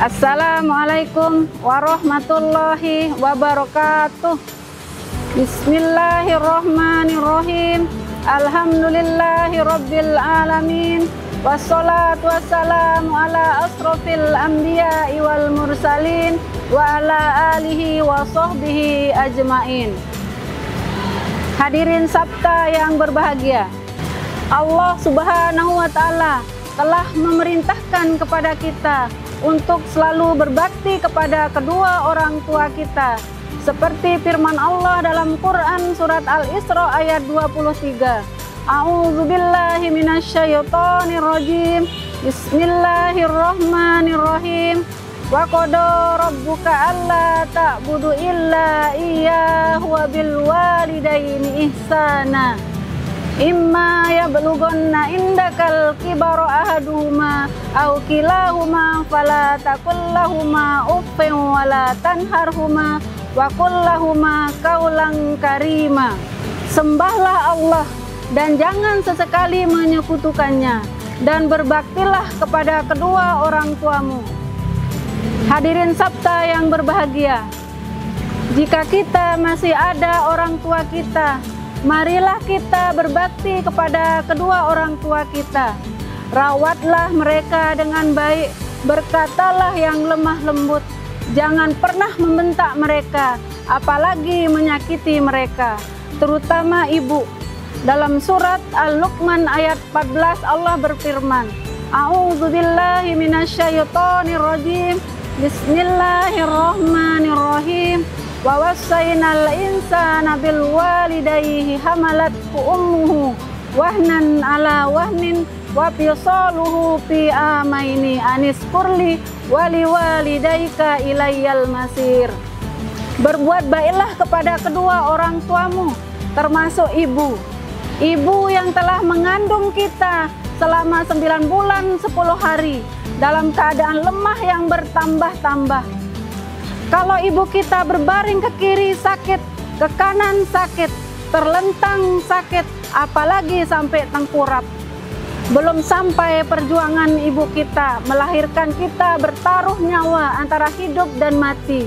Assalamualaikum warahmatullahi wabarakatuh. Bismillahirrahmanirrahim. Alhamdulillahi rabbil alamin. Wassalatu wassalamu ala asrofil anbiya'i wal mursalin wa ala alihi wa sahbihi ajmain. Hadirin sabta yang berbahagia, Allah Subhanahu wa Ta'ala telah memerintahkan kepada kita untuk selalu berbakti kepada kedua orang tua kita, seperti firman Allah dalam Quran surat Al-Isra ayat 23. A'udzubillahi minasyaitonirrajim. Bismillahirrahmanirrahim. Wa qada rabbuka alla ta'budu illa iyyahu wa bil walidaini ihsana. Imma yablughanna indakal kibara ahaduhuma aw kilahuma fala taqul lahumā uffin wa la tanharhuma wa qul lahumā qawlan karīmā. Sembahlah Allah dan jangan sesekali menyekutukannya, dan berbaktilah kepada kedua orang tuamu. Hadirin sabta yang berbahagia, jika kita masih ada orang tua kita, marilah kita berbakti kepada kedua orang tua kita. Rawatlah mereka dengan baik, berkatalah yang lemah lembut. Jangan pernah membentak mereka, apalagi menyakiti mereka, terutama ibu. Dalam surat Al-Luqman ayat 14 Allah berfirman, A'udzubillahi minasyaitonirrajim. Bismillahirrahmanirrahim. Wa wassaynal insana bil walidayhi hamalathu ummuhu wahnan ala wahnin wa fisaluhu fi amaini aniskurli wali walidayka ilayyal masir. Berbuat baiklah kepada kedua orang tuamu, termasuk ibu. Ibu yang telah mengandung kita selama 9 bulan 10 hari dalam keadaan lemah yang bertambah-tambah. Kalau ibu kita berbaring ke kiri sakit, ke kanan sakit, terlentang sakit, apalagi sampai tengkurap. Belum sampai perjuangan ibu kita melahirkan kita bertaruh nyawa antara hidup dan mati.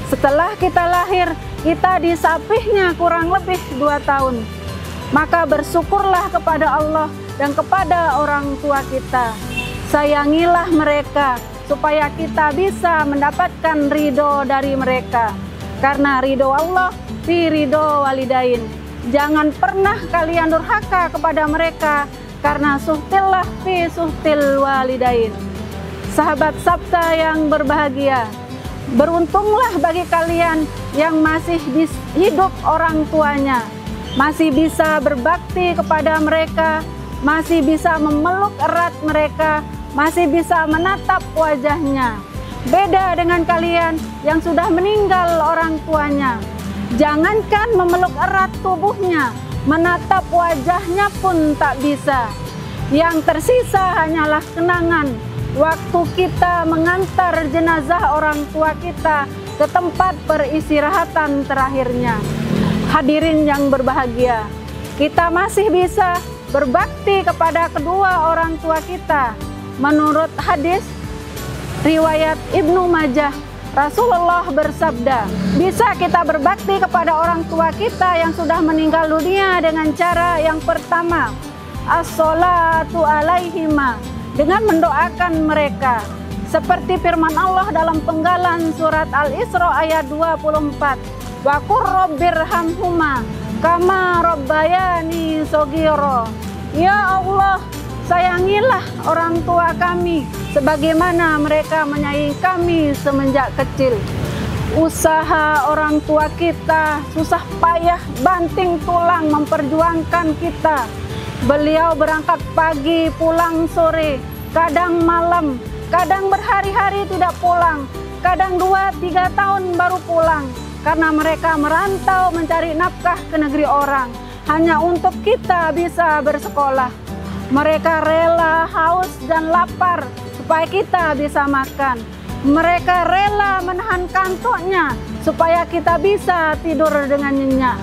Setelah kita lahir, kita disapihnya kurang lebih 2 tahun. Maka bersyukurlah kepada Allah dan kepada orang tua kita. Sayangilah mereka supaya kita bisa mendapatkan ridho dari mereka. Karena ridho Allah fi ridho walidain. Jangan pernah kalian durhaka kepada mereka, karena suhtillah fi suhtil walidain. Sahabat sabta yang berbahagia, beruntunglah bagi kalian yang masih hidup orang tuanya, masih bisa berbakti kepada mereka, masih bisa memeluk erat mereka, masih bisa menatap wajahnya. Beda dengan kalian yang sudah meninggal orang tuanya. Jangankan memeluk erat tubuhnya, menatap wajahnya pun tak bisa. Yang tersisa hanyalah kenangan waktu kita mengantar jenazah orang tua kita ke tempat peristirahatan terakhirnya. Hadirin yang berbahagia, kita masih bisa berbakti kepada kedua orang tua kita. Menurut hadis riwayat Ibnu Majah, Rasulullah bersabda, bisa kita berbakti kepada orang tua kita yang sudah meninggal dunia dengan cara yang pertama, as-sholatu alaihima, dengan mendoakan mereka. Seperti firman Allah dalam penggalan surat Al-Isra ayat 24, wa qur rabbirhamhuma kama rabbayani shaghira. Ya Allah, sayangilah orang tua kami sebagaimana mereka menyayangi kami semenjak kecil. Usaha orang tua kita susah payah banting tulang memperjuangkan kita. Beliau berangkat pagi, pulang sore, kadang malam, kadang berhari-hari tidak pulang, kadang 2-3 tahun baru pulang, karena mereka merantau mencari nafkah ke negeri orang hanya untuk kita bisa bersekolah. Mereka rela haus dan lapar supaya kita bisa makan. Mereka rela menahan kantuknya supaya kita bisa tidur dengan nyenyak.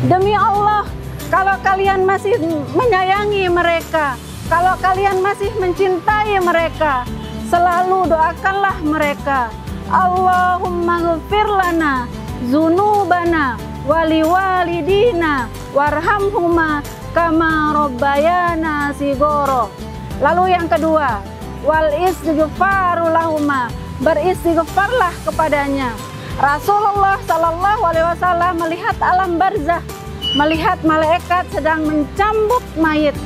Demi Allah, kalau kalian masih menyayangi mereka, kalau kalian masih mencintai mereka, selalu doakanlah mereka. Allahumma ghfir lana dzunubana wali walidina warhamhuma kama rabbayana sigoro. Lalu yang kedua, wal istighfaru lahuma, beristighfarlah kepadanya. Rasulullah Shallallahu Alaihi Wasallam melihat alam barzah, melihat malaikat sedang mencambuk mayit,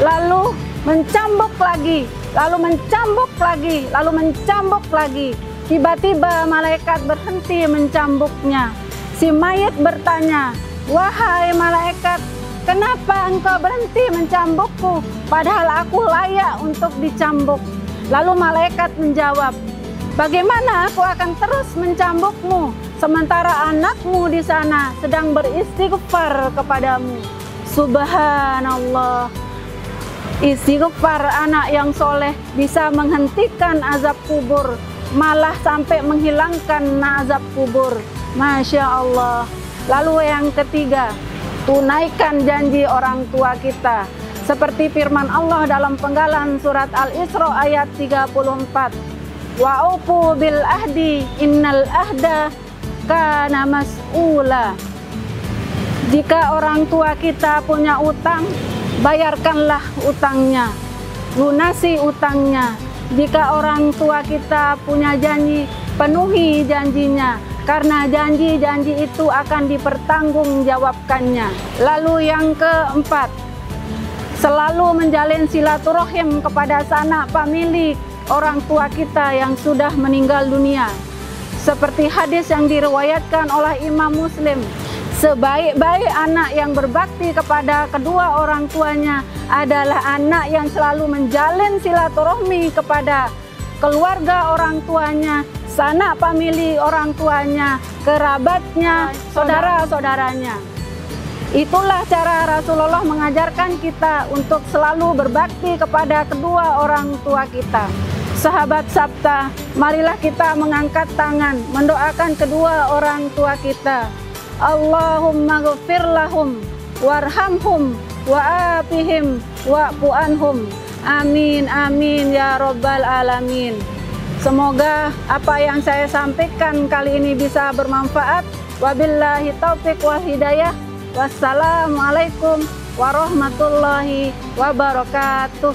lalu mencambuk lagi, lalu mencambuk lagi, lalu mencambuk lagi. Tiba-tiba malaikat berhenti mencambuknya. Si mayit bertanya, "Wahai malaikat, kenapa engkau berhenti mencambukku, padahal aku layak untuk dicambuk?" Lalu malaikat menjawab, "Bagaimana aku akan terus mencambukmu, sementara anakmu di sana sedang beristighfar kepadamu?" Subhanallah. Istighfar anak yang soleh bisa menghentikan azab kubur, malah sampai menghilangkan azab kubur. Masya Allah. Lalu yang ketiga, tunaikan janji orang tua kita. Seperti firman Allah dalam Penggalan surat Al-Isra ayat 34. Wa'ufu bil ahdi innal ahda kana mas'ula. Jika orang tua kita punya utang, bayarkanlah utangnya, lunasi utangnya. Jika orang tua kita punya janji, penuhi janjinya, karena janji-janji itu akan dipertanggungjawabkannya. Lalu yang keempat, selalu menjalin silaturahim kepada sanak famili orang tua kita yang sudah meninggal dunia. Seperti hadis yang diriwayatkan oleh Imam Muslim, sebaik-baik anak yang berbakti kepada kedua orang tuanya adalah anak yang selalu menjalin silaturahmi kepada keluarga orang tuanya, sanak famili orang tuanya, kerabatnya, saudara-saudaranya. Itulah cara Rasulullah mengajarkan kita untuk selalu berbakti kepada kedua orang tua kita. Sahabat Sabta, marilah kita mengangkat tangan, mendoakan kedua orang tua kita. Allahumma ghfir lahum warhamhum wa'afihim wa'fu anhum. Amin amin ya rabbal alamin. Semoga apa yang saya sampaikan kali ini bisa bermanfaat. Wabillahi taufiq wal hidayah. Wassalamualaikum warahmatullahi wabarakatuh.